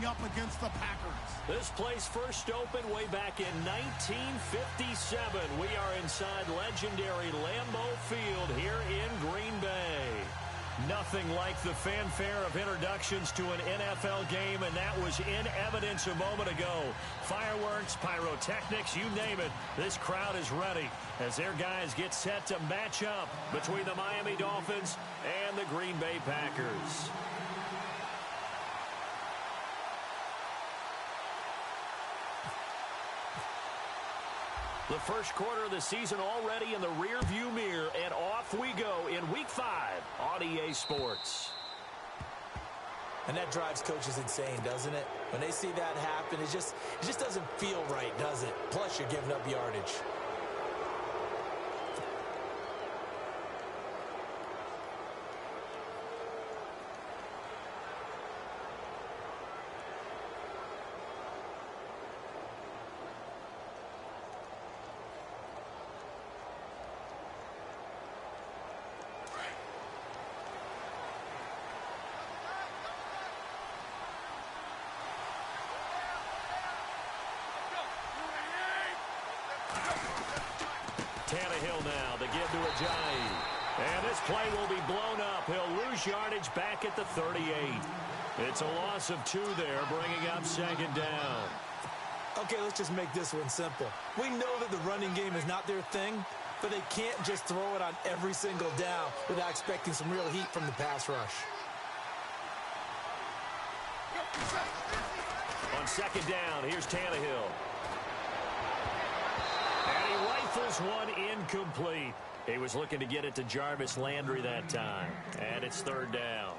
going up against the Packers. This place first opened way back in 1957. We are inside legendary Lambeau Field here in Green Bay. Nothing like the fanfare of introductions to an NFL game, and that was in evidence a moment ago. Fireworks, pyrotechnics, you name it. This crowd is ready as their guys get set to match up between the Miami Dolphins and the Green Bay Packers. The first quarter of the season already in the rearview mirror, and off we go in Week 5 on EA Sports. And that drives coaches insane, doesn't it? When they see that happen, it just doesn't feel right, does it? Plus, you're giving up yardage. Tannehill now to give to Ajayi. And this play will be blown up. He'll lose yardage back at the 38. It's a loss of 2 there, bringing up second down. Okay, let's just make this one simple. We know that the running game is not their thing, but they can't just throw it on every single down without expecting some real heat from the pass rush. On second down, here's Tannehill. And he rifles one incomplete. He was looking to get it to Jarvis Landry that time. And it's third down.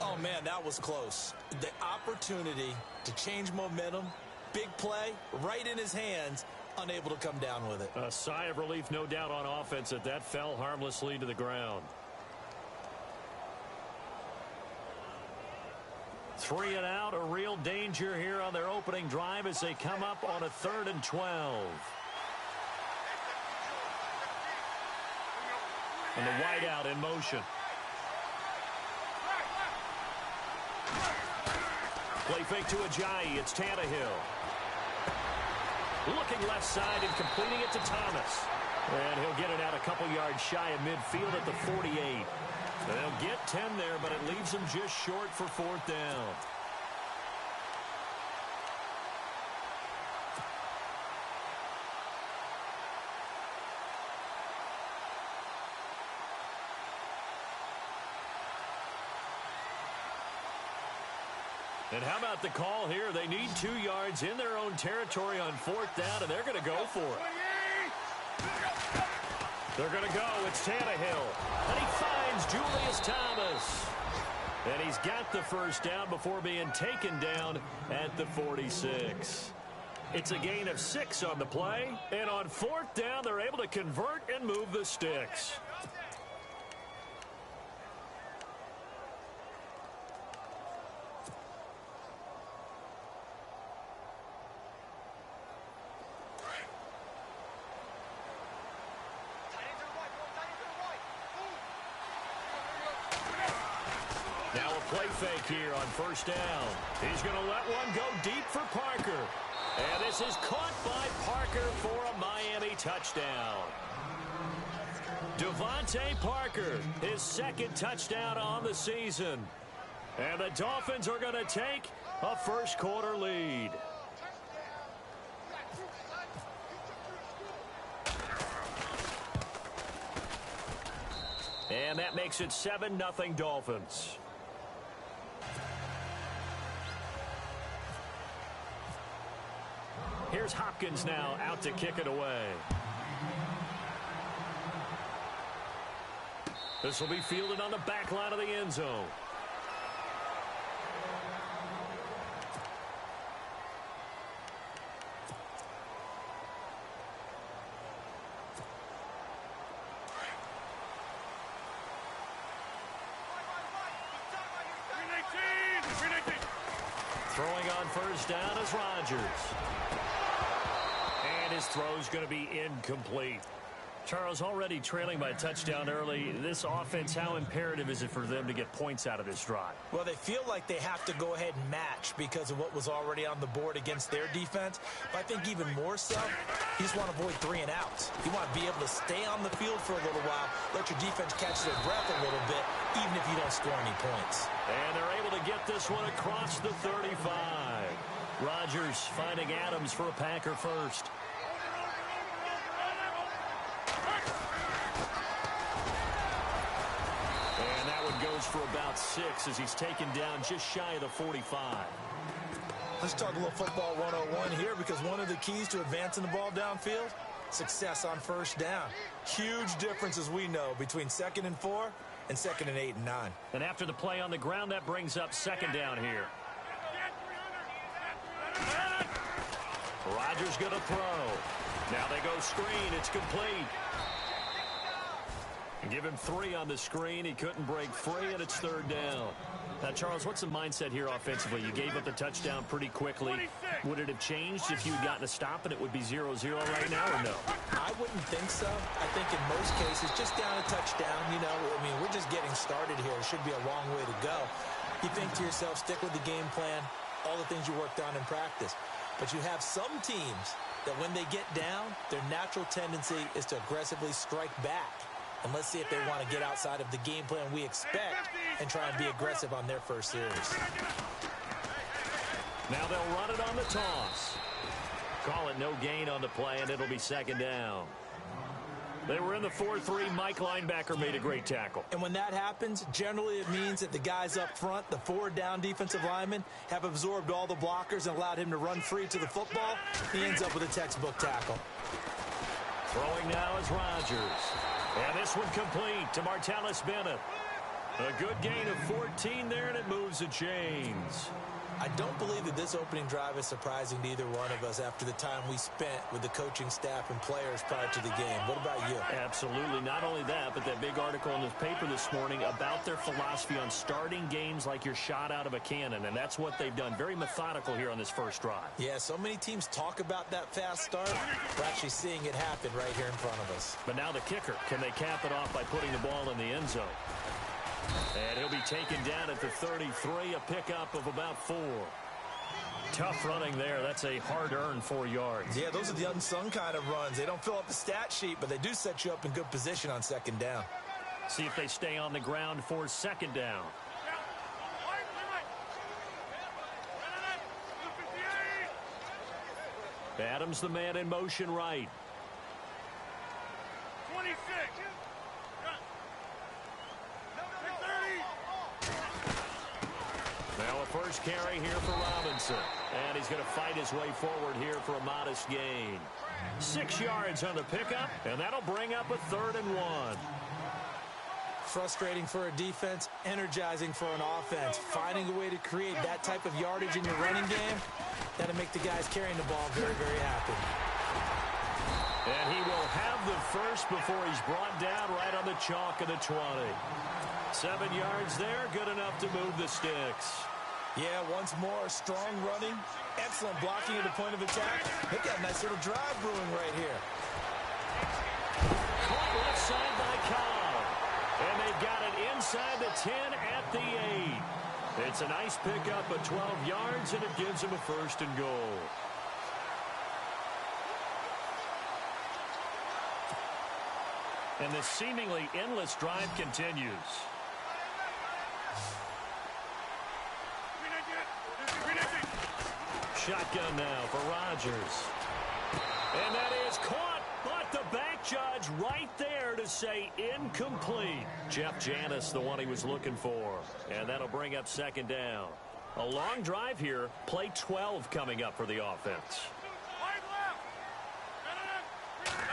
Oh, man, that was close. The opportunity to change momentum, big play, right in his hands, unable to come down with it. A sigh of relief, no doubt, on offense that fell harmlessly to the ground. 3 and out, a real danger here on their opening drive as they come up on a 3rd and 12. And the wideout in motion. Play fake to Ajayi. It's Tannehill. Looking left side and completing it to Thomas. And he'll get it out a couple yards shy of midfield at the 48. They'll get 10 there, but it leaves them just short for 4th down. And how about the call here? They need 2 yards in their own territory on 4th down, and they're going to go for it. They're going to go. It's Tannehill. And he finds Julius Thomas. And he's got the first down before being taken down at the 46. It's a gain of 6 on the play. And on 4th down, they're able to convert and move the sticks. Now a play fake here on 1st down. He's going to let one go deep for Parker. And this is caught by Parker for a Miami touchdown. Devontae Parker, his 2nd touchdown on the season. And the Dolphins are going to take a first quarter lead. And that makes it 7-0 Dolphins. Here's Hopkins now out to kick it away. This will be fielded on the back line of the end zone. Throwing on 1st down is Rodgers. And his throw's going to be incomplete. Charles, already trailing by a touchdown early. This offense, how imperative is it for them to get points out of this drive? Well, they feel like they have to go ahead and match because of what was already on the board against their defense. But I think even more so, you just want to avoid 3 and outs. You want to be able to stay on the field for a little while, let your defense catch their breath a little bit, even if you don't score any points. And they're able to get this one across the 35. Rodgers finding Adams for a Packer first. And that one goes for about 6 as he's taken down just shy of the 45. Let's talk a little football 101 here, because one of the keys to advancing the ball downfield, success on first down. Huge difference, as we know, between 2nd and 4 and 2nd and 8 and 9. And after the play on the ground, that brings up 2nd down here. Rodgers going to throw. Now they go screen. It's complete. And give him 3 on the screen. He couldn't break free, and it's 3rd down. Now, Charles, what's the mindset here offensively? You gave up the touchdown pretty quickly. Would it have changed if you had gotten a stop and it would be 0-0 right now, or no? I wouldn't think so. I think in most cases, just down a touchdown, you know, I mean, we're just getting started here. It should be a long way to go. You think to yourself, stick with the game plan, all the things you worked on in practice. But you have some teams that when they get down, their natural tendency is to aggressively strike back. And let's see if they want to get outside of the game plan we expect and try and be aggressive on their first series. Now they'll run it on the toss. Call it no gain on the play, and it'll be 2nd down. They were in the 4-3. Mike linebacker made a great tackle. And when that happens, generally it means that the guys up front, the 4 down defensive linemen, have absorbed all the blockers and allowed him to run free to the football. He ends up with a textbook tackle. Throwing now is Rodgers. And this one complete to Martellus Bennett. A good gain of 14 there, and it moves the chains. I don't believe that this opening drive is surprising to either one of us after the time we spent with the coaching staff and players prior to the game. What about you? Absolutely. Not only that, but that big article in the paper this morning about their philosophy on starting games like you're shot out of a cannon, and that's what they've done. Very methodical here on this first drive. Yeah, so many teams talk about that fast start. We're actually seeing it happen right here in front of us. But now the kicker. Can they cap it off by putting the ball in the end zone? And he'll be taken down at the 33, a pickup of about 4. Tough running there. That's a hard-earned 4 yards. Yeah, those are the unsung kind of runs. They don't fill up the stat sheet, but they do set you up in good position on 2nd down. See if they stay on the ground for 2nd down. Adams, the man in motion right. 26. Now a first carry here for Robinson. And he's going to fight his way forward here for a modest gain. 6 yards on the pickup, and that'll bring up a 3rd and 1. Frustrating for a defense, energizing for an offense. Finding a way to create that type of yardage in your running game, that'll make the guys carrying the ball very, very happy. And he will have the first before he's brought down right on the chalk of the 20. 7 yards there, good enough to move the sticks. Yeah, once more, strong running, excellent blocking at the point of attack. They've got a nice little drive brewing right here. Caught left side by Cobb. And they've got it inside the 10 at the 8. It's a nice pickup of 12 yards, and it gives him a 1st and goal. And this seemingly endless drive continues. Shotgun now for Rodgers. And that is caught, but the back judge right there to say incomplete. Jeff Janis, the one he was looking for. And that'll bring up 2nd down. A long drive here. Play 12 coming up for the offense.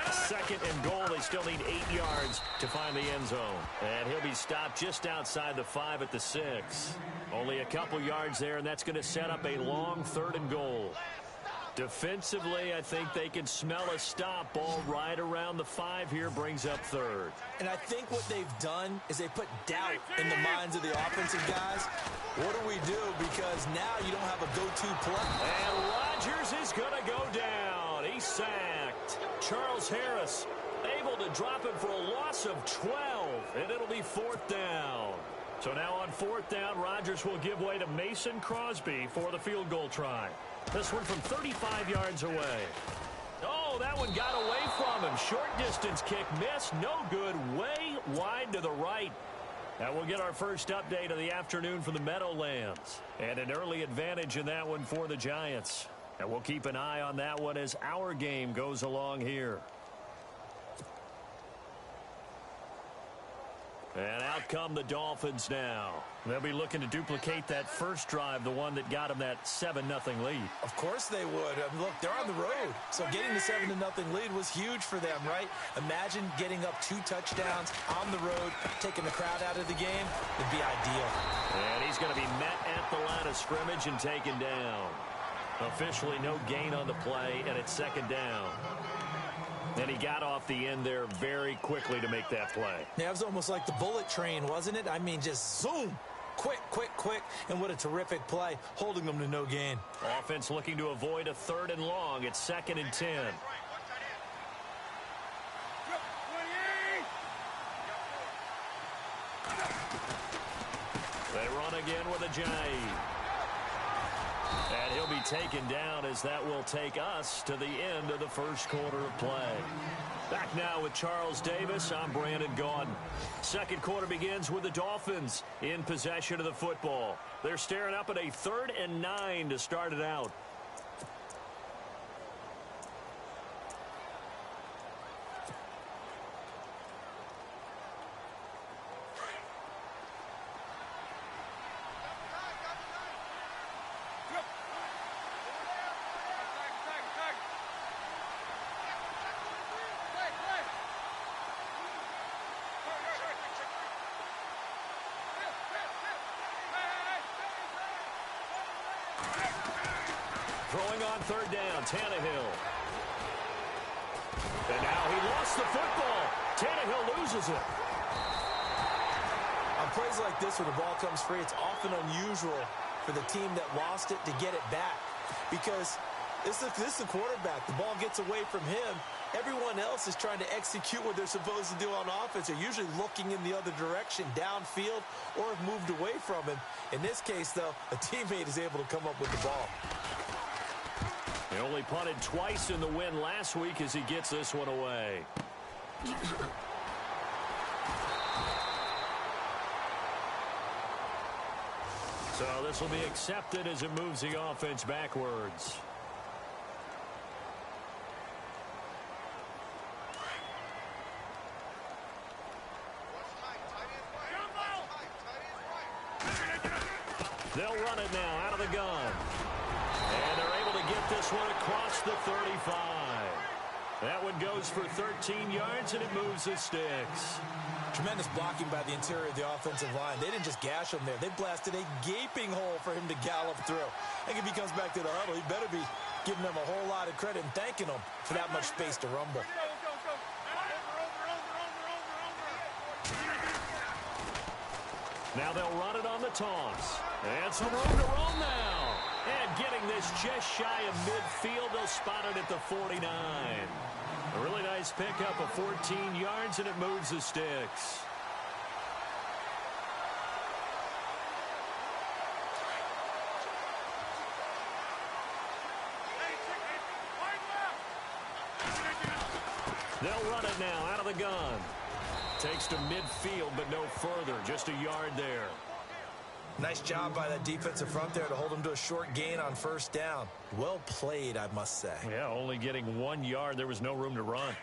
2nd and goal. They still need 8 yards to find the end zone. And he'll be stopped just outside the 5 at the 6. Only a couple yards there, and that's going to set up a long 3rd and goal. Defensively, I think they can smell a stop. Ball right around the 5 here, brings up 3rd. And I think what they've done is they put doubt in the minds of the offensive guys. What do we do? Because now you don't have a go-to play. And Rodgers is going to go down. down. He's sacked. Charles Harris able to drop him for a loss of 12, and it'll be 4th down. So now on 4th down, Rodgers will give way to Mason Crosby for the field goal try. This one from 35 yards away. Oh, that one got away from him. Short distance kick missed. No good. Way wide to the right. Now we'll get our first update of the afternoon from the Meadowlands. And an early advantage in that one for the Giants. And we'll keep an eye on that one as our game goes along here. And out come the Dolphins now. They'll be looking to duplicate that first drive, the one that got them that 7-0 lead. Of course they would. Look, they're on the road. So getting the 7-0 lead was huge for them, right? Imagine getting up 2 touchdowns on the road, taking the crowd out of the game. It'd be ideal. And he's going to be met at the line of scrimmage and taken down. Officially no gain on the play, and it's 2nd down. And he got off the end there very quickly to make that play. Yeah, it was almost like the bullet train, wasn't it? I mean, just zoom. Quick, quick, quick. And what a terrific play, holding them to no gain. Offense looking to avoid a 3rd and long. It's 2nd and 10. They run again with Ajayi. And he'll be taken down as that will take us to the end of the first quarter of play. Back now with Charles Davis, I'm Brandon Gaudin. Second quarter begins with the Dolphins in possession of the football. They're staring up at a 3rd and 9 to start it out. Throwing on 3rd down, Tannehill. And now he lost the football. Tannehill loses it. On plays like this where the ball comes free, it's often unusual for the team that lost it to get it back. Because this is the quarterback. The ball gets away from him. Everyone else is trying to execute what they're supposed to do on offense. They're usually looking in the other direction, downfield, or have moved away from him. In this case, though, a teammate is able to come up with the ball. He only punted twice in the win last week as he gets this one away. So this will be accepted as it moves the offense backwards. They'll run it now out of the gun. And they're able to get this one across the 35. That one goes for 13 yards, and it moves the sticks. Tremendous blocking by the interior of the offensive line. They didn't just gash him there. They blasted a gaping hole for him to gallop through. I think if he comes back to the huddle, he better be giving them a whole lot of credit and thanking them for that much space to rumble. Now they'll run it on the toss. And some room to roll now. And getting this just shy of midfield, they'll spot it at the 49. A really nice pickup of 14 yards, and it moves the sticks. They'll run it now out of the gun. Takes to midfield, but no further. Just a yard there. Nice job by that defensive front there to hold him to a short gain on 1st down. Well played, I must say. Yeah, only getting 1 yard. There was no room to run.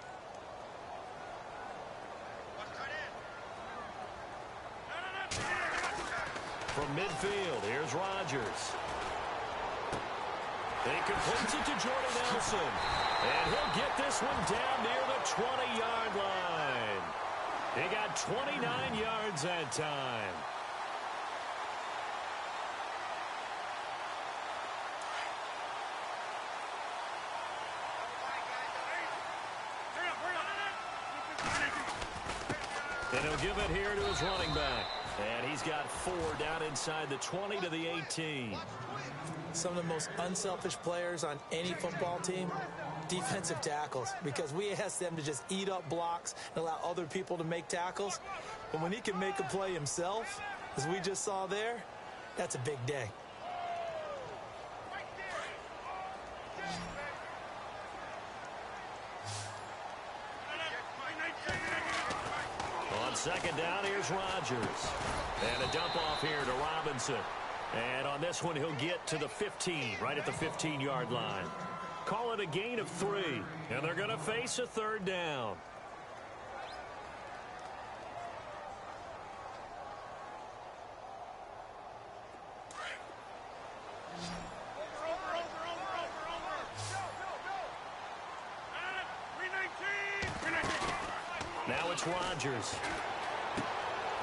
From midfield, here's Rodgers. He completes it to Jordan Nelson. And he'll get this one down near the 20-yard line. He got 29 yards that time. And he'll give it here to his running back. And he's got 4 down inside the 20 to the 18. Some of the most unselfish players on any football team defensive tackles, because we ask them to just eat up blocks and allow other people to make tackles. But when he can make a play himself, as we just saw there, that's a big day. On second down, here's Rodgers. And a dump off here to Robinson. And on this one, he'll get to the 15, right at the 15-yard line. Call it a gain of 3, and they're going to face a third down. Now it's Rodgers.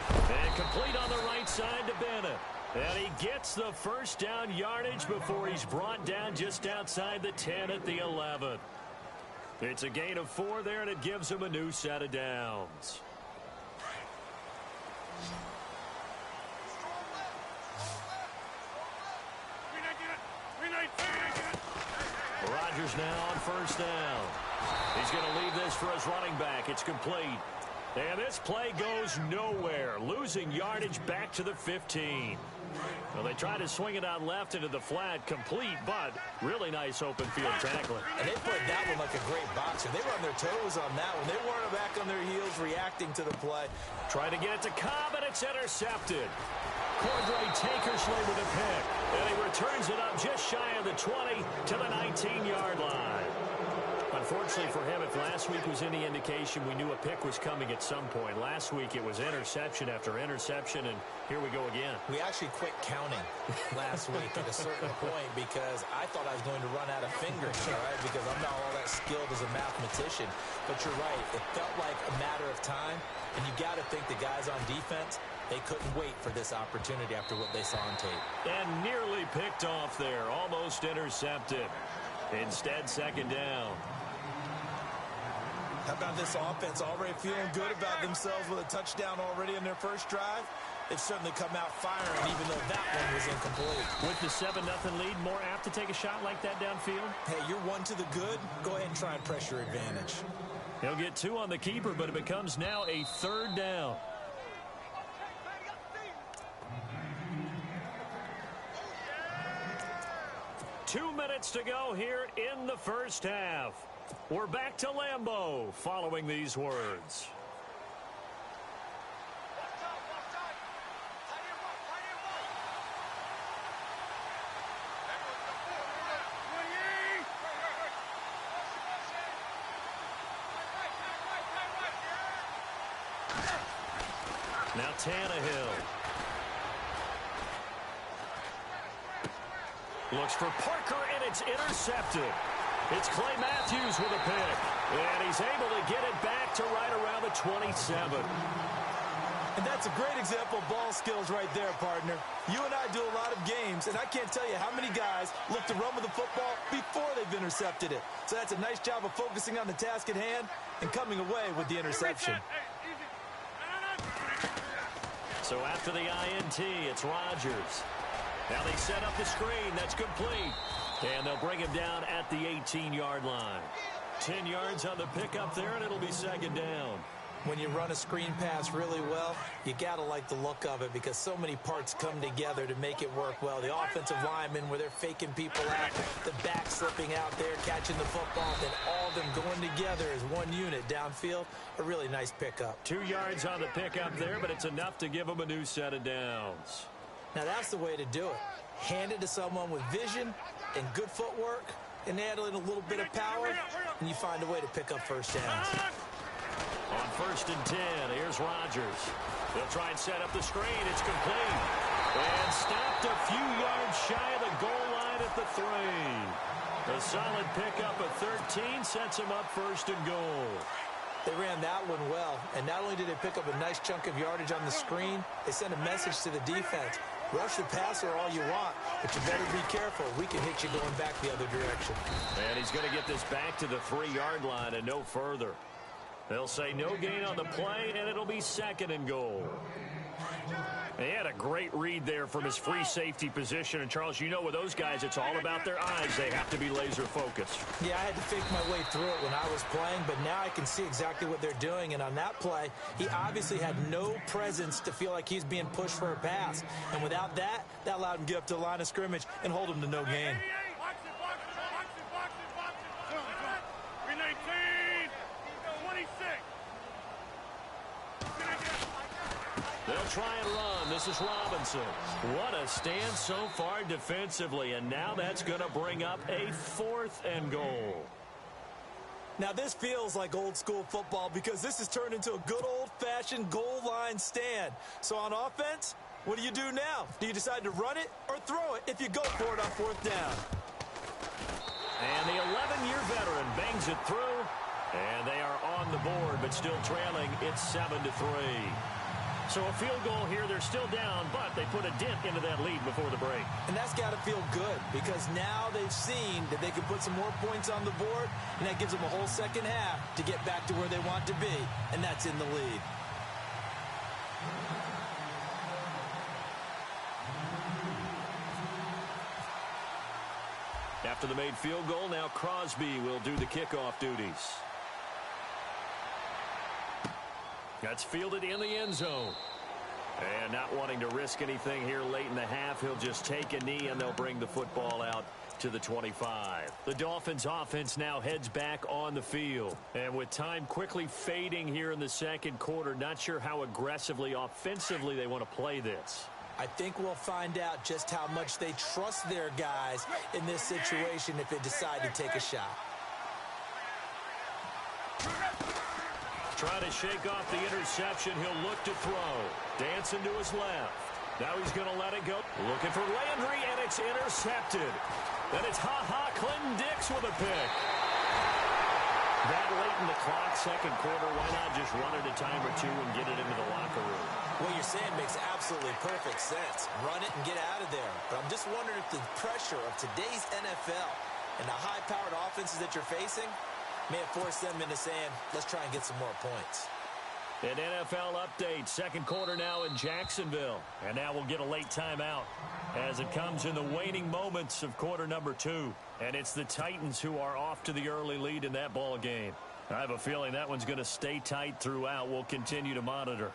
And complete on the right side to Bennett. And he gets the first down yardage before he's brought down just outside the 10 at the 11. It's a gain of 4 there, and it gives him a new set of downs. Rodgers now on first down. He's going to leave this for his running back. It's complete. And this play goes nowhere, losing yardage back to the 15. Well, they tried to swing it out left into the flat, complete, but really nice open field tackling. And they put that one like a great boxer. They were on their toes on that one. They weren't back on their heels reacting to the play. Trying to get it to Cobb, and it's intercepted. Cordray Tankersley with a pick, and he returns it up just shy of the 20 to the 19-yard line. Unfortunately for him, if last week was any indication, we knew a pick was coming at some point. Last week it was interception after interception, and here we go again. We actually quit counting last week at a certain point because I thought I was going to run out of fingers, all right, because I'm not all that skilled as a mathematician. But you're right. It felt like a matter of time, and you got to think the guys on defense, they couldn't wait for this opportunity after what they saw on tape. And nearly picked off there, almost intercepted. Instead, second down. How about this offense already feeling good about themselves with a touchdown already in their first drive? They've certainly come out firing, even though that one was incomplete. With the 7-0 lead, more apt to take a shot like that downfield? Hey, you're one to the good. Go ahead and try and press your advantage. He'll get 2 on the keeper, but it becomes now a third down. Two minutes to go here in the first half. We're back to Lambeau following these words. Now Tannehill. Looks for Parker, and it's intercepted. It's Clay Matthews with a pick, and he's able to get it back to right around the 27. And that's a great example of ball skills right there, partner. You and I do a lot of games, and I can't tell you how many guys look to run with the football before they've intercepted it. So that's a nice job of focusing on the task at hand and coming away with the interception. So after the INT, it's Rodgers. Now they set up the screen. That's complete. And they'll bring him down at the 18-yard line. 10 yards on the pickup there, and it'll be second down. When you run a screen pass really well, you got to like the look of it because so many parts come together to make it work well. The offensive linemen, where they're faking people out, the back slipping out there, catching the football, then all of them going together as one unit downfield. A really nice pickup. 2 yards on the pickup there, but it's enough to give them a new set of downs. Now that's the way to do it. Hand it to someone with vision and good footwork, and add in a little bit of power, and you find a way to pick up first downs. On first and 10, here's Rodgers. They'll try and set up the screen. It's complete. And stopped a few yards shy of the goal line at the 3. A solid pickup at 13 sets him up first and goal. They ran that one well, and not only did they pick up a nice chunk of yardage on the screen, they sent a message to the defense. Rush the passer all you want, but you better be careful. We can hit you going back the other direction. And he's going to get this back to the 3-yard line and no further. They'll say no gain on the play, and it'll be second and goal. He had a great read there from his free safety position. And, Charles, you know with those guys, it's all about their eyes. They have to be laser-focused. Yeah, I had to fake my way through it when I was playing, but now I can see exactly what they're doing. And on that play, he obviously had no presence to feel like he's being pushed for a pass. And without that, that allowed him to get up to the line of scrimmage and hold him to no gain. They'll try and run. This is Robinson. What a stand so far defensively, and now that's going to bring up a 4th and goal. Now, this feels like old-school football because this has turned into a good old-fashioned goal line stand. So on offense, what do you do now? Do you decide to run it or throw it if you go for it on 4th down? And the 11-year veteran bangs it through, and they are on the board, but still trailing. It's 7-3. So a field goal here, they're still down, but they put a dent into that lead before the break. And that's got to feel good because now they've seen that they can put some more points on the board, and that gives them a whole second half to get back to where they want to be, and that's in the lead. After the made field goal, now Crosby will do the kickoff duties. That's fielded in the end zone. And not wanting to risk anything here late in the half, he'll just take a knee and they'll bring the football out to the 25. The Dolphins offense now heads back on the field. And with time quickly fading here in the second quarter, not sure how aggressively, offensively they want to play this. I think we'll find out just how much they trust their guys in this situation if they decide to take a shot. Trying to shake off the interception. He'll look to throw. Dancing to his left. Now he's going to let it go. Looking for Landry, and it's intercepted. Then it's Clinton-Dix with a pick. That late in the clock, second quarter, why not just run it a time or two and get it into the locker room? What you're saying makes absolutely perfect sense. Run it and get out of there. But I'm just wondering if the pressure of today's NFL and the high-powered offenses that you're facing may have forced them into saying, let's try and get some more points. An NFL update. Second quarter now in Jacksonville. And now we'll get a late timeout as it comes in the waning moments of quarter number 2. And it's the Titans who are off to the early lead in that ball game. I have a feeling that one's going to stay tight throughout. We'll continue to monitor.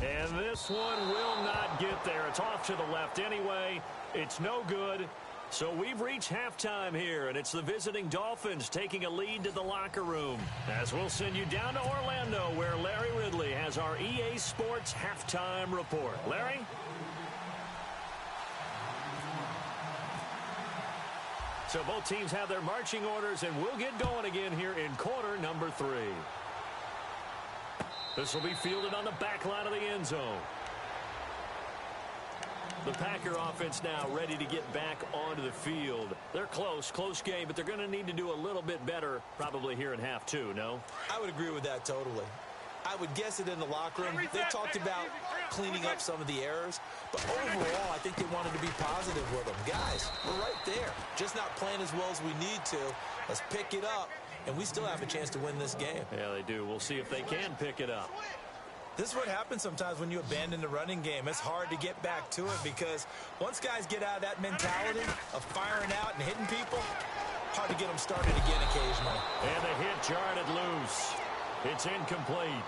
And this one will not get there. It's off to the left anyway. It's no good. So we've reached halftime here, and it's the visiting Dolphins taking a lead to the locker room. As we'll send you down to Orlando, where Larry Ridley has our EA Sports halftime report. Larry? So both teams have their marching orders, and we'll get going again here in quarter number 3. This will be fielded on the back line of the end zone. The Packer offense now ready to get back onto the field. They're close game, but they're going to need to do a little bit better probably here in half 2, no? I would agree with that totally. I would guess it in the locker room. They talked about cleaning up some of the errors, but overall, I think they wanted to be positive with them. Guys, we're right there. Just not playing as well as we need to. Let's pick it up, and we still have a chance to win this game. Yeah, they do. We'll see if they can pick it up. This is what happens sometimes when you abandon the running game. It's hard to get back to it because once guys get out of that mentality of firing out and hitting people, hard to get them started again occasionally. And the hit jarred it loose. It's incomplete.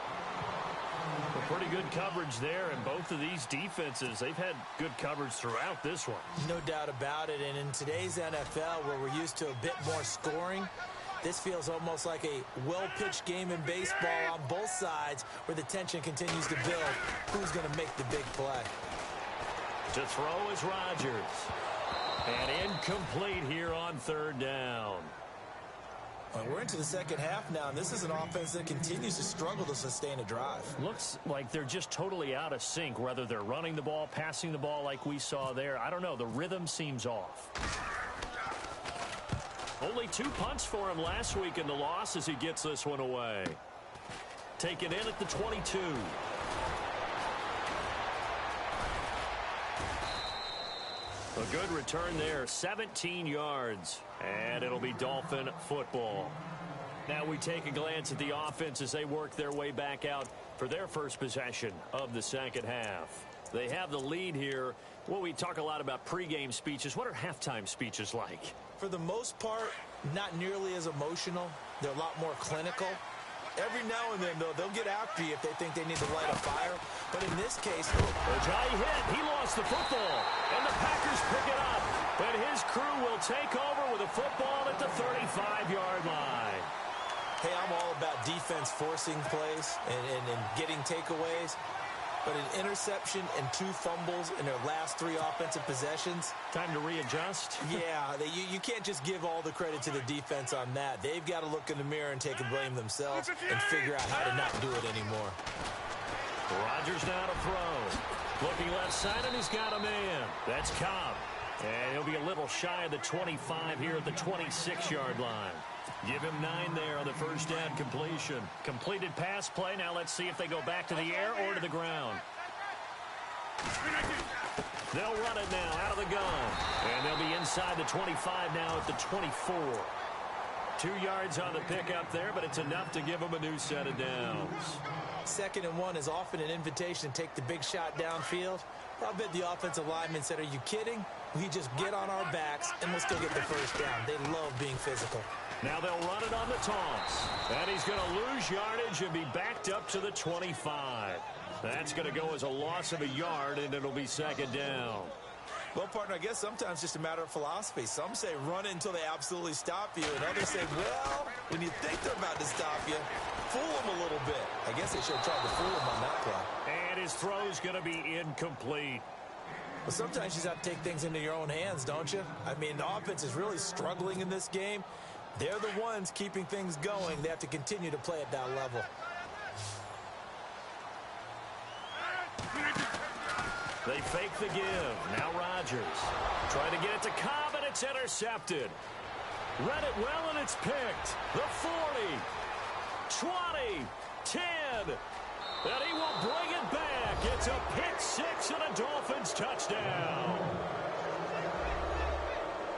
Pretty good coverage there, and both of these defenses, they've had good coverage throughout this one. No doubt about it, and in today's NFL where we're used to a bit more scoring, this feels almost like a well-pitched game in baseball on both sides where the tension continues to build. Who's going to make the big play? To throw is Rodgers. And incomplete here on 3rd down. Well, we're into the second half now, and this is an offense that continues to struggle to sustain a drive. Looks like they're just totally out of sync, whether they're running the ball, passing the ball like we saw there. I don't know. The rhythm seems off. Only 2 punts for him last week in the loss as he gets this one away. Taken in at the 22. A good return there, 17 yards. And it'll be Dolphin football. Now we take a glance at the offense as they work their way back out for their first possession of the second half. They have the lead here. Well, we talk a lot about pregame speeches. What are halftime speeches like? For the most part, not nearly as emotional. They're a lot more clinical. Every now and then, though, they'll get after you if they think they need to light a fire. But in this case... Ajayi hit. He lost the football. And the Packers pick it up. And his crew will take over with a football at the 35-yard line. Hey, I'm all about defense forcing plays and getting takeaways. But an interception and 2 fumbles in their last 3 offensive possessions. Time to readjust. Yeah, you can't just give all the credit to the defense on that. They've got to look in the mirror and take a blame themselves and figure out how to not do it anymore. Rodgers now to throw. Looking left side, and he's got a man. That's Cobb. And he'll be a little shy of the 25 here at the 26-yard line. Give him 9 there on the first down completion. Completed pass play. Now let's see if they go back to the air or to the ground. They'll run it now out of the gun. And they'll be inside the 25 now at the 24. 2 yards on the pickup there, but it's enough to give them a new set of downs. 2nd and 1 is often an invitation to take the big shot downfield. I bet the offensive lineman said, are you kidding? We just get on our backs and let's go get the first down. They love being physical. Now they'll run it on the toss. And he's going to lose yardage and be backed up to the 25. That's going to go as a loss of a yard, and it'll be 2nd down. Well, partner, I guess sometimes it's just a matter of philosophy. Some say run it until they absolutely stop you, and others say, well, when you think they're about to stop you, fool them a little bit. I guess they should have tried to fool him on that play. And his throw's going to be incomplete. Well, sometimes you just have to take things into your own hands, don't you? I mean, the offense is really struggling in this game. They're the ones keeping things going. They have to continue to play at that level. They fake the give. Now Rodgers trying to get it to Cobb, and it's intercepted. Read it well, and it's picked. The 40, 20, 10. And he will bring it back. It's a pick 6 and a Dolphins touchdown.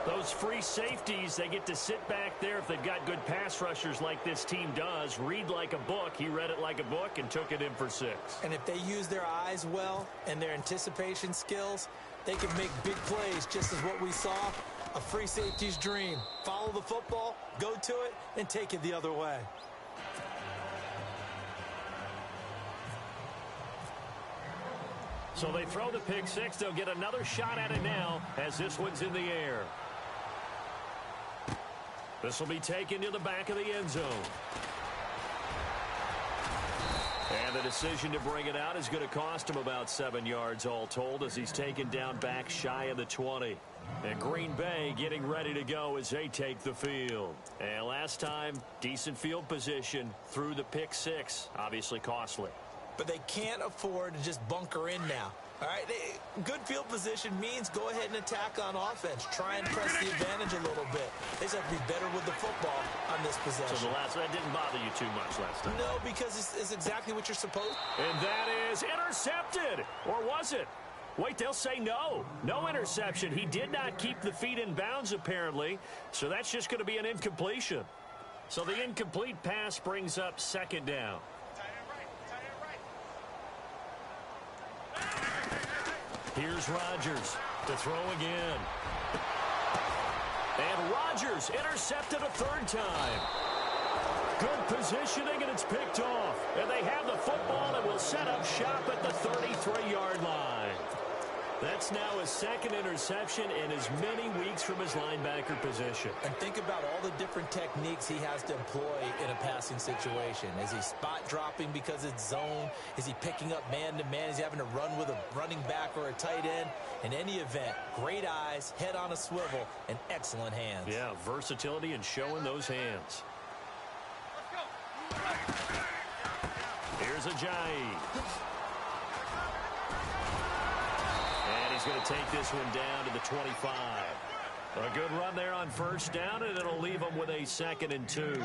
Those free safeties, they get to sit back there if they've got good pass rushers like this team does. Read like a book. He read it like a book and took it in for 6. And if they use their eyes well and their anticipation skills, they can make big plays, just as what we saw, a free safety's dream. Follow the football, go to it, and take it the other way. So they throw the pick 6. They'll get another shot at it now as this one's in the air. This will be taken to the back of the end zone. And the decision to bring it out is going to cost him about 7 yards all told as he's taken down back shy of the 20. And Green Bay getting ready to go as they take the field. And last time, decent field position through the pick 6. Obviously costly. But they can't afford to just bunker in now. All right, good field position means go ahead and attack on offense. Try and press the advantage a little bit. They just have to be better with the football on this possession. So that didn't bother you too much last time? No, because it's exactly what you're supposed to. And that is intercepted. Or was it? Wait, they'll say no. No interception. He did not keep the feet in bounds, apparently. So that's just going to be an incompletion. So the incomplete pass brings up 2nd down. Here's Rodgers to throw again. And Rodgers intercepted a 3rd time. Good positioning, and it's picked off. And they have the football and will set up shop at the 33-yard line. That's now his 2nd interception in as many weeks from his linebacker position. And think about all the different techniques he has to employ in a passing situation. Is he spot dropping because it's zone? Is he picking up man-to-man? Is he having to run with a running back or a tight end? In any event, great eyes, head on a swivel, and excellent hands. Yeah, versatility and showing those hands. Here's Ajayi. He's going to take this one down to the 25. A good run there on 1st down, and it'll leave them with a 2nd and 2.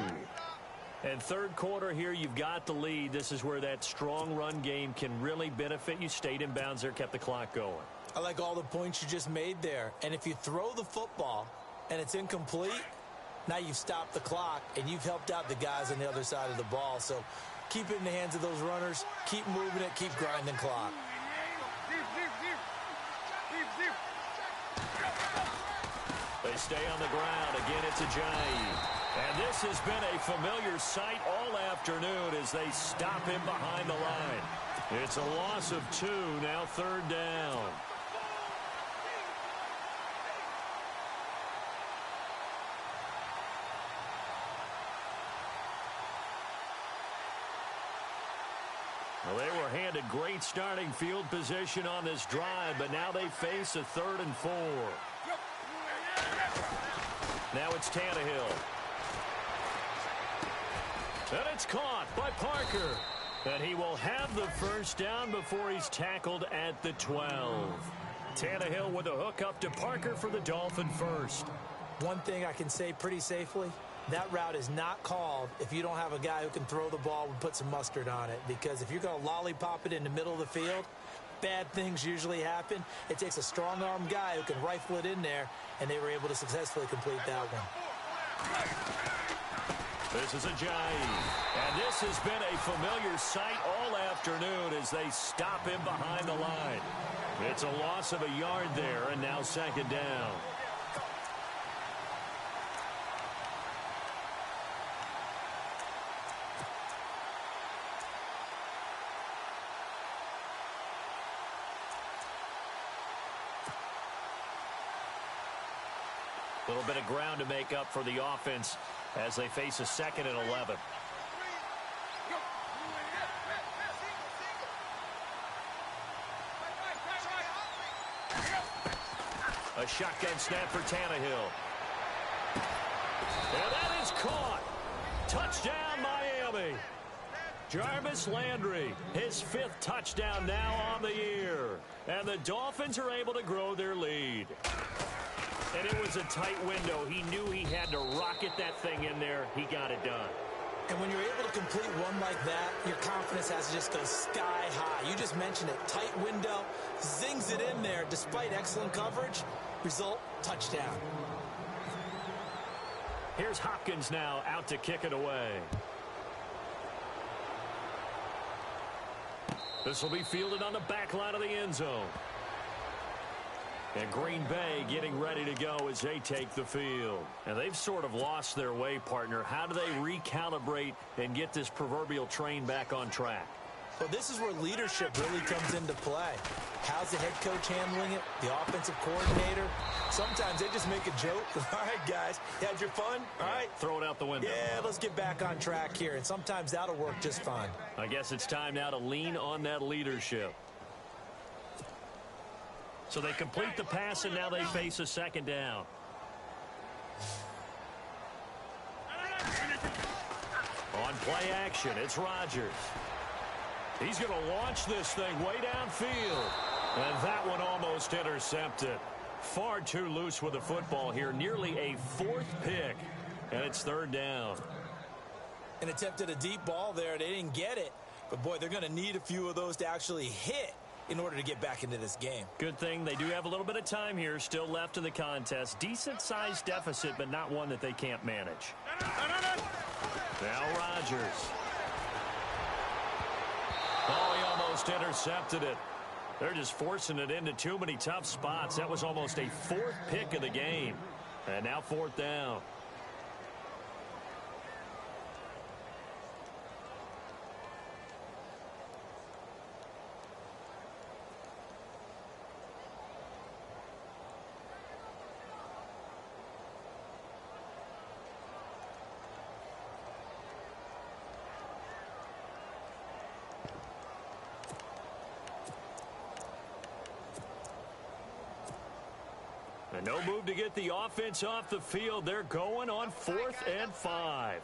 And 3rd quarter here, you've got the lead. This is where that strong run game can really benefit you. Stayed in bounds there, kept the clock going. I like all the points you just made there. And if you throw the football and it's incomplete, Now you've stopped the clock, and you've helped out the guys on the other side of the ball. So keep it in the hands of those runners. Keep moving it. Keep grinding clock. They stay on the ground. Again, it's Ajayi. And this has been a familiar sight all afternoon as they stop him behind the line. It's a loss of 2, now 3rd down. Well, they were handed great starting field position on this drive, but now they face a 3rd and 4. Now it's Tannehill. And it's caught by Parker. And he will have the first down before he's tackled at the 12. Tannehill with a hook up to Parker for the Dolphin first. One thing I can say pretty safely, that route is not called if you don't have a guy who can throw the ball and put some mustard on it. Because if you're going to lollipop it in the middle of the field, bad things usually happen. It takes a strong-arm guy who can rifle it in there, and they were able to successfully complete that one. This is Ajayi. And this has been a familiar sight all afternoon as they stop him behind the line. It's a loss of a yard there, and now 2nd down. A little bit of ground to make up for the offense as they face a 2nd and 11. A shotgun snap for Tannehill. And that is caught. Touchdown, Miami. Jarvis Landry, his 5th touchdown now on the year. And the Dolphins are able to grow their lead. And it was a tight window. He knew he had to rocket that thing in there. He got it done. And when you're able to complete one like that, your confidence has to just go sky high. You just mentioned it. Tight window, zings it in there despite excellent coverage. Result, touchdown. Here's Hopkins now out to kick it away. This will be fielded on the back line of the end zone. And Green Bay getting ready to go as they take the field. And they've sort of lost their way, partner. How do they recalibrate and get this proverbial train back on track? Well, this is where leadership really comes into play. How's the head coach handling it? The offensive coordinator? Sometimes they just make a joke. All right, guys, you had your fun? All right. Throw it out the window. Yeah, let's get back on track here. And sometimes that'll work just fine. I guess it's time now to lean on that leadership. So they complete the pass, and now they face a 2nd down. On play action, it's Rodgers. He's going to launch this thing way downfield. And that one almost intercepted. Far too loose with the football here. Nearly a 4th pick. And it's 3rd down. And attempted a deep ball there. They didn't get it. But, boy, they're going to need a few of those to actually hit in order to get back into this game. Good thing they do have a little bit of time here still left in the contest. Decent-sized deficit, but not one that they can't manage. Now Rodgers. Oh, he almost intercepted it. They're just forcing it into too many tough spots. That was almost a 4th pick of the game. And now 4th down. And no move to get the offense off the field. They're going on 4th and 5.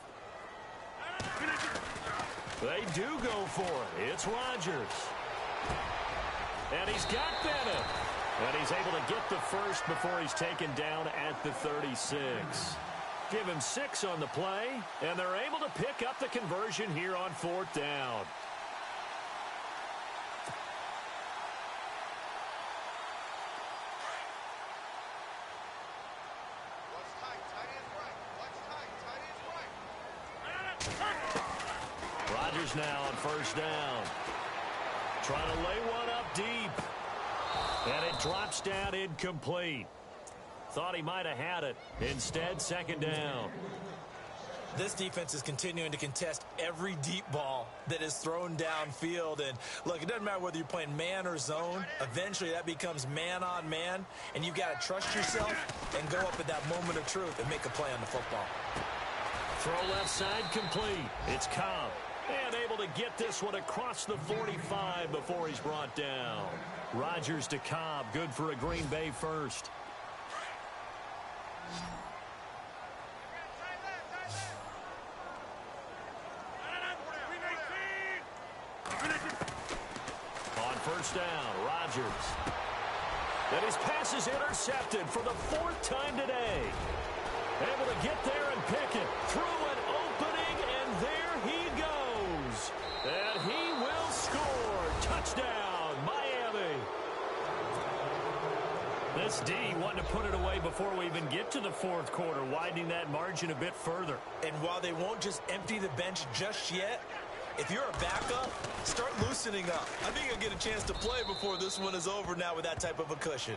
They do go for it. It's Rodgers. And he's got Bennett. And he's able to get the first before he's taken down at the 36. Give him 6 on the play, and they're able to pick up the conversion here on 4th down. Chargers now on first down. Trying to lay one up deep. And it drops down incomplete. Thought he might have had it. Instead, second down. This defense is continuing to contest every deep ball that is thrown downfield. And, look, it doesn't matter whether you're playing man or zone. Eventually, that becomes man-on-man, and you've got to trust yourself and go up at that moment of truth and make a play on the football. Throw left side complete. It's Cobb. And able to get this one across the 45 before he's brought down. Rodgers to Cobb. Good for a Green Bay first. First down, Rodgers. Then his pass is intercepted for the 4th time today. Able to get there and pick it. Through an opening, and there he goes. And he will score. Touchdown, Miami. This D wanting to put it away before we even get to the 4th quarter, widening that margin a bit further. And while they won't just empty the bench just yet, if you're a backup, start loosening up. I think you'll get a chance to play before this one is over now with that type of a cushion.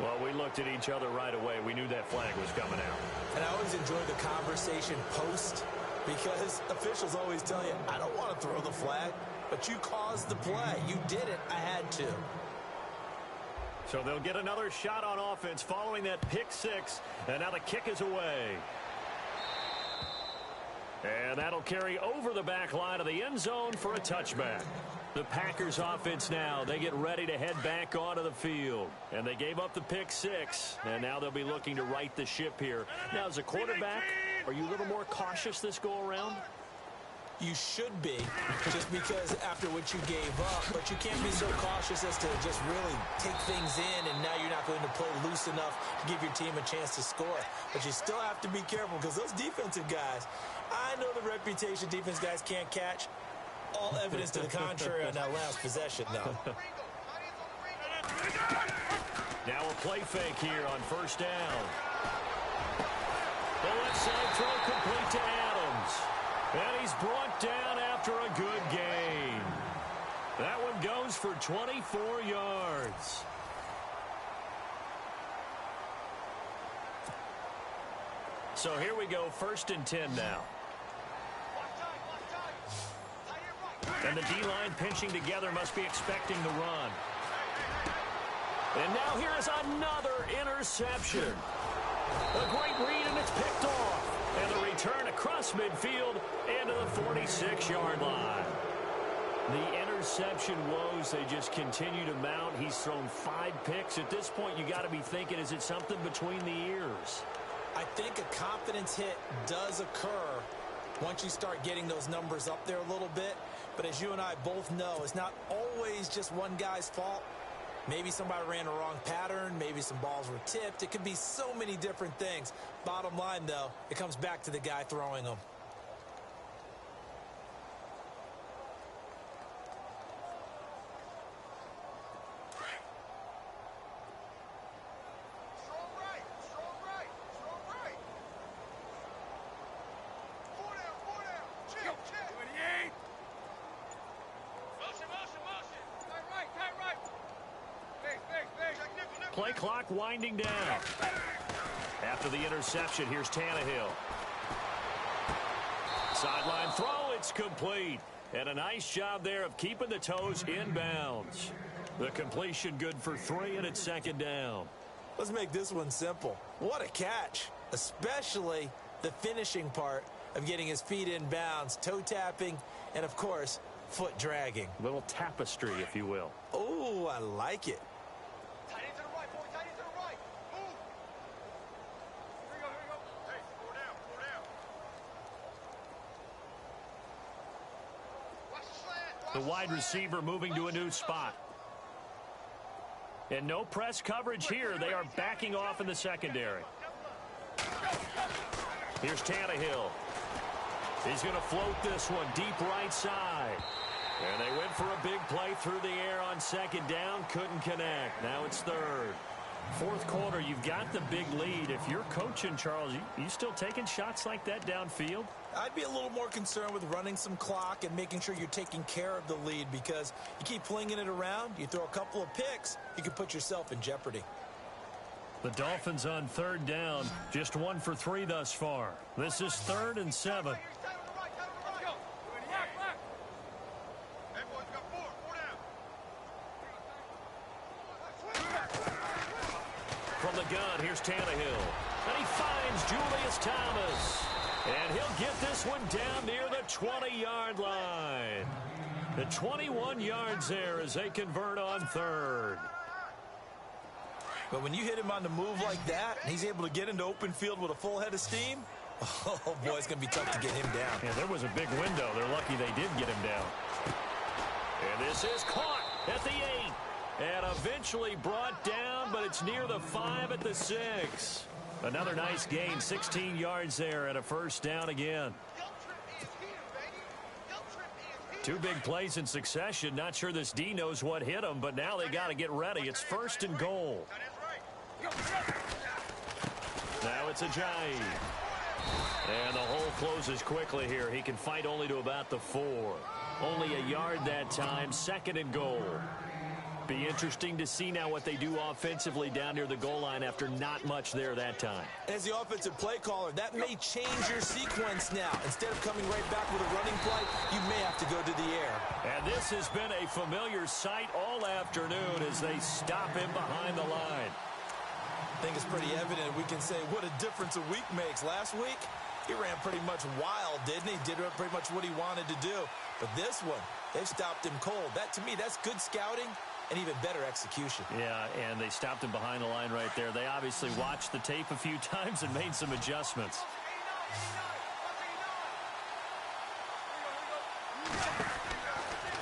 Well, we looked at each other right away. We knew that flag was coming out. And I always enjoy the conversation post because officials always tell you, I don't want to throw the flag, but you caused the play. You did it. I had to. So they'll get another shot on offense following that pick six, and now the kick is away. And that'll carry over the back line of the end zone for a touchback. The Packers offense now, they get ready to head back onto the field. And they gave up the pick six, and now they'll be looking to right the ship here. Now, as a quarterback, are you a little more cautious this go-around? You should be, just because after what you gave up, but you can't be so cautious as to just really take things in, and now you're not going to play loose enough to give your team a chance to score. But you still have to be careful because those defensive guys, I know the reputation defense guys can't catch. All evidence to the contrary on that last possession, though. Now a play fake here on first down. The left side throw complete to Adams. And he's brought down after a good gain. That one goes for 24 yards. So here we go, 1st and 10 now. And the D-line pinching together must be expecting the run. And now here is another interception. A great read, and it's picked off. And the return across midfield and to the 46-yard line. The interception woes, they just continue to mount. He's thrown 5 picks. At this point, you got to be thinking, is it something between the ears? I think a confidence hit does occur once you start getting those numbers up there a little bit. But as you and I both know, it's not always just one guy's fault. Maybe somebody ran a wrong pattern. Maybe some balls were tipped. It could be so many different things. Bottom line, though, it comes back to the guy throwing them. Play clock winding down. After the interception, here's Tannehill. Sideline throw, it's complete. And a nice job there of keeping the toes inbounds. The completion good for 3, and it's 2nd down. Let's make this one simple. What a catch, especially the finishing part of getting his feet in bounds, toe tapping, and, of course, foot dragging. A little tapestry, if you will. Oh, I like it. The wide receiver moving to a new spot. And no press coverage here. They are backing off in the secondary. Here's Tannehill. He's going to float this one deep right side. And they went for a big play through the air on 2nd down. Couldn't connect. Now it's 3rd. Fourth quarter, you've got the big lead. If you're coaching, Charles, you still taking shots like that downfield? I'd be a little more concerned with running some clock and making sure you're taking care of the lead, because you keep flinging it around, you throw a couple of picks, you can put yourself in jeopardy. The Dolphins on third down, just 1 for 3 thus far. This is 3rd and 7. From the gun, here's Tannehill. And he finds Julius Thomas. And he'll get this one down near the 20-yard line. The 21 yards there as they convert on third. But when you hit him on the move like that, and he's able to get into open field with a full head of steam, oh, boy, it's going to be tough to get him down. Yeah, there was a big window. They're lucky they did get him down. And this is caught at the 8. And eventually brought down, but it's near the 5 at the 6. Another nice gain, 16 yards there, and a first down again. 2 big plays in succession. Not sure this D knows what hit him, but now they got to get ready. It's 1st and goal. Now it's Ajayi. And the hole closes quickly here. He can fight only to about the 4. Only a yard that time, 2nd and goal. Be interesting to see now what they do offensively down near the goal line after not much there that time. As the offensive play caller, that may change your sequence now. Instead of coming right back with a running play, you may have to go to the air. And this has been a familiar sight all afternoon as they stop him behind the line. I think it's pretty evident. We can say what a difference a week makes. Last week, he ran pretty much wild, didn't he? Did pretty much what he wanted to do. But this one, they've stopped him cold. That, to me, that's good scouting and even better execution. Yeah, and they stopped him behind the line right there. They obviously watched the tape a few times and made some adjustments.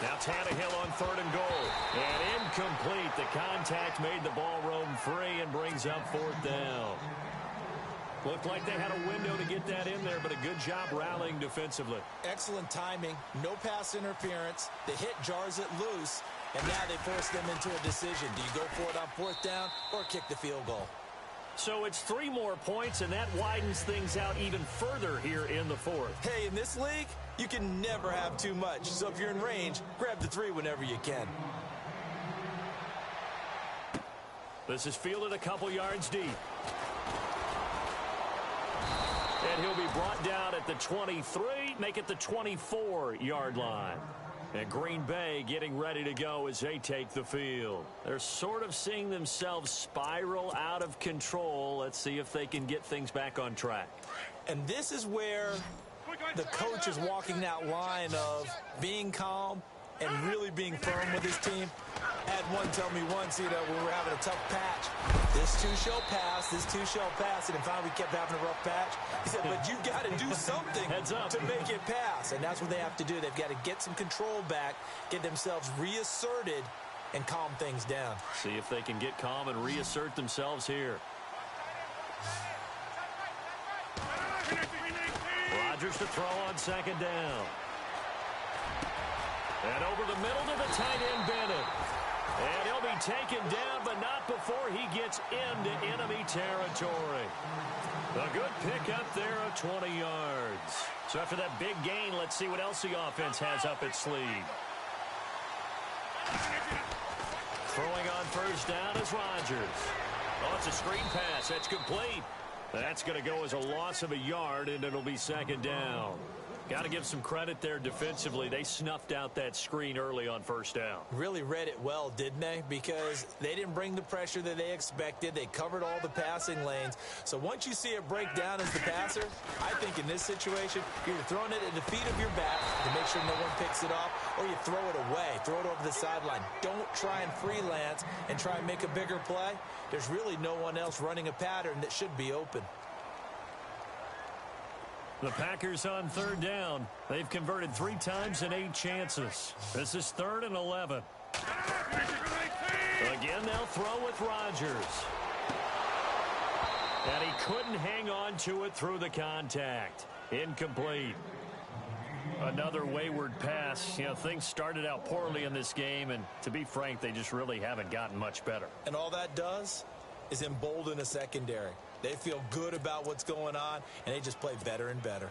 Now Tannehill on 3rd and goal. And incomplete. The contact made the ball roam free and brings up 4th down. Looked like they had a window to get that in there, but a good job rallying defensively. Excellent timing. No pass interference. The hit jars it loose. And now they force them into a decision. Do you go for it on 4th down or kick the field goal? So it's 3 more points, and that widens things out even further here in the 4th. Hey, in this league, you can never have too much. So if you're in range, grab the 3 whenever you can. This is fielded a couple yards deep. And he'll be brought down at the 23, make it the 24-yard line. And Green Bay getting ready to go as they take the field. They're sort of seeing themselves spiral out of control. Let's see if they can get things back on track. And this is where the coach is walking that line of being calm and really being firm with his team. I had one tell me once, when we were having a tough patch, this too shall pass, this too shall pass. And finally we kept having a rough patch. He said, but you got to do something to make it pass. And that's what they have to do. They've got to get some control back, get themselves reasserted, and calm things down. See if they can get calm and reassert themselves here. Rodgers to throw on 2nd down. And over the middle to the tight end, Bennett. And he'll be taken down, but not before he gets into enemy territory. A good pickup there of 20 yards. So after that big gain, let's see what else the offense has up its sleeve. Throwing on 1st down is Rodgers. Oh, it's a screen pass. That's complete. That's going to go as a loss of a yard, and it'll be 2nd down. Got to give some credit there defensively. They snuffed out that screen early on 1st down. Really read it well, didn't they? Because they didn't bring the pressure that they expected. They covered all the passing lanes. So once you see it break down as the passer, I think in this situation, you're throwing it at the feet of your back to make sure no one picks it off, or you throw it away, throw it over the sideline. Don't try and freelance and try and make a bigger play. There's really no one else running a pattern that should be open. The Packers on 3rd down. They've converted 3 times in 8 chances. This is 3rd and 11. Again, they'll throw with Rodgers. And he couldn't hang on to it through the contact. Incomplete. Another wayward pass. Things started out poorly in this game, and to be frank, they just really haven't gotten much better. And all that does, is embolden a secondary. They feel good about what's going on, and they just play better and better.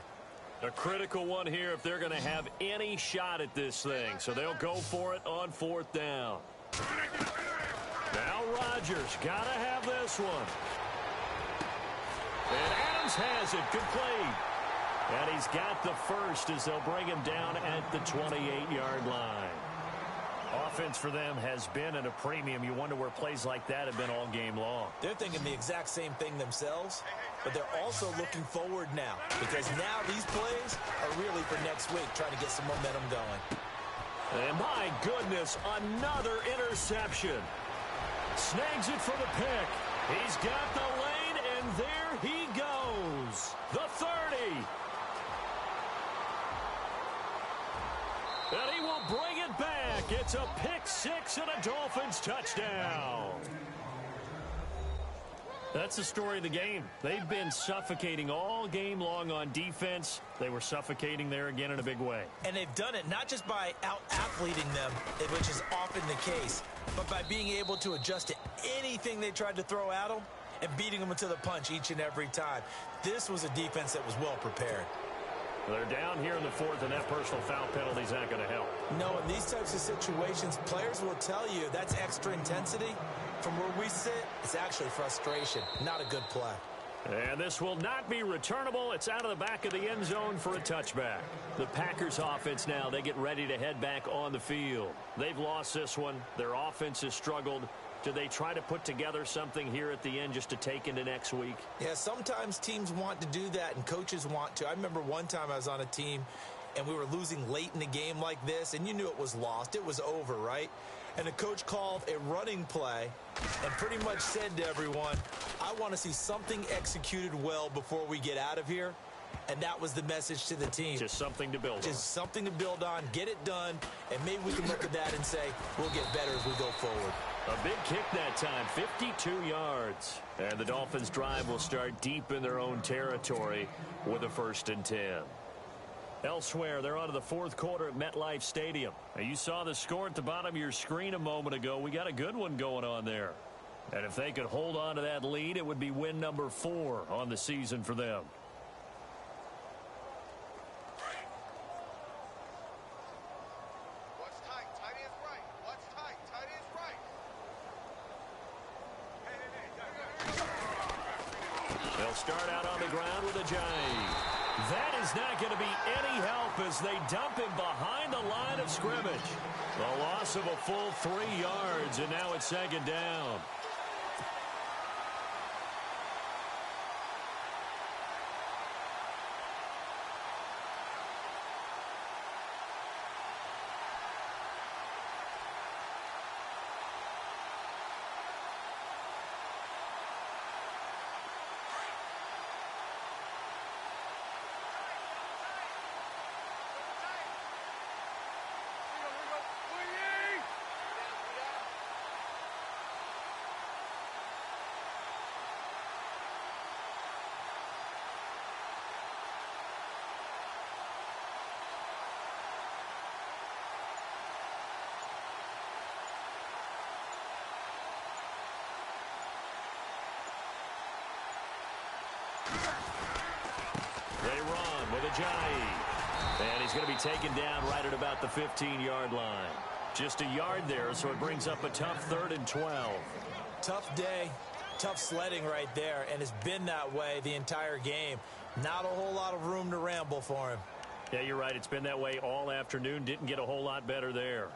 A critical one here if they're going to have any shot at this thing. So they'll go for it on 4th down. Now Rodgers got to have this one. And Adams has it complete. And he's got the first as they'll bring him down at the 28-yard line. Offense for them has been at a premium. You wonder where plays like that have been all game long. They're thinking the exact same thing themselves, but they're also looking forward now because now these plays are really for next week, trying to get some momentum going. And my goodness, another interception. Snags it for the pick. He's got the lane, and there he goes. The 30. And he will bring it back. It's a pick six and a Dolphins touchdown. That's the story of the game. They've been suffocating all game long on defense. They were suffocating there again in a big way. And they've done it not just by out-athleting them, which is often the case, but by being able to adjust to anything they tried to throw at them and beating them to the punch each and every time. This was a defense that was well prepared. They're down here in the 4th, and that personal foul penalty is not going to help. No, in these types of situations, players will tell you that's extra intensity. From where we sit, it's actually frustration, not a good play. And this will not be returnable. It's out of the back of the end zone for a touchback. The Packers offense now, they get ready to head back on the field. They've lost this one. Their offense has struggled. Do they try to put together something here at the end just to take into next week? Yeah, sometimes teams want to do that and coaches want to. I remember one time I was on a team and we were losing late in the game like this, and you knew it was lost. It was over, right? And the coach called a running play and pretty much said to everyone, I want to see something executed well before we get out of here. And that was the message to the team. Just something to build on. Just something to build on, get it done, and maybe we can look at that and say, we'll get better as we go forward. A big kick that time, 52 yards. And the Dolphins' drive will start deep in their own territory with a 1st and 10. Elsewhere, they're on to the 4th quarter at MetLife Stadium. Now, you saw the score at the bottom of your screen a moment ago. We got a good one going on there. And if they could hold on to that lead, it would be win number 4 on the season for them. They'll start out on the ground with a jive. That is not going to be any help as they dump him behind the line of scrimmage. The loss of a full 3 yards, and now it's 2nd down. They run with Ajayi. And he's going to be taken down right at about the 15-yard line. Just a yard there, so it brings up a tough 3rd and 12. Tough day, tough sledding right there, and it's been that way the entire game. Not a whole lot of room to ramble for him. Yeah, you're right. It's been that way all afternoon. Didn't get a whole lot better there.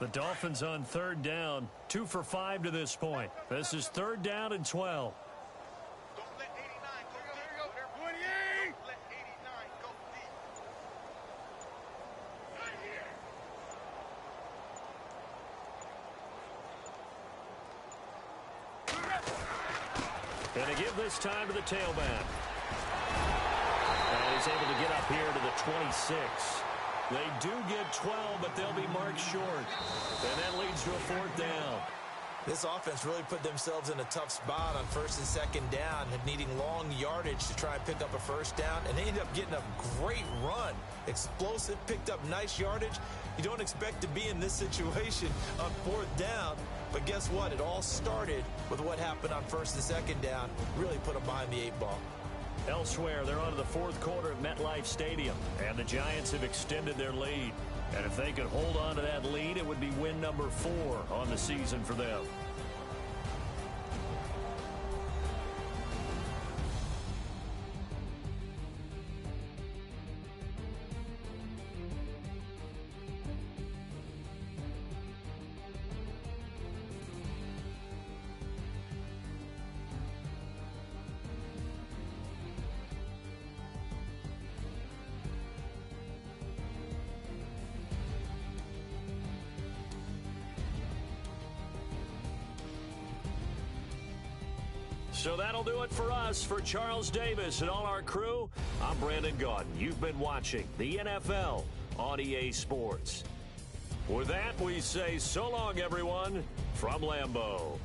The Dolphins on 3rd down, 2 for 5 to this point. This is 3rd down and 12. Don't let 89 go deep. 28. Don't let 89 go deep. And to give this time to the tailback. And he's able to get up here to the 26. They do get 12, but they'll be marked short. And that leads to a fourth down. This offense really put themselves in a tough spot on first and second down, needing long yardage to try and pick up a first down, and they ended up getting a great run. Explosive, picked up nice yardage. You don't expect to be in this situation on fourth down, but guess what? It all started with what happened on first and second down. Really put them behind the 8-ball. Elsewhere, they're on to the fourth quarter at MetLife Stadium, and the Giants have extended their lead. And if they could hold on to that lead, it would be win number 4 on the season for them. So that'll do it for us. For Charles Davis and all our crew, I'm Brandon Gaudin. You've been watching the NFL on EA Sports. With that, we say so long, everyone, from Lambeau.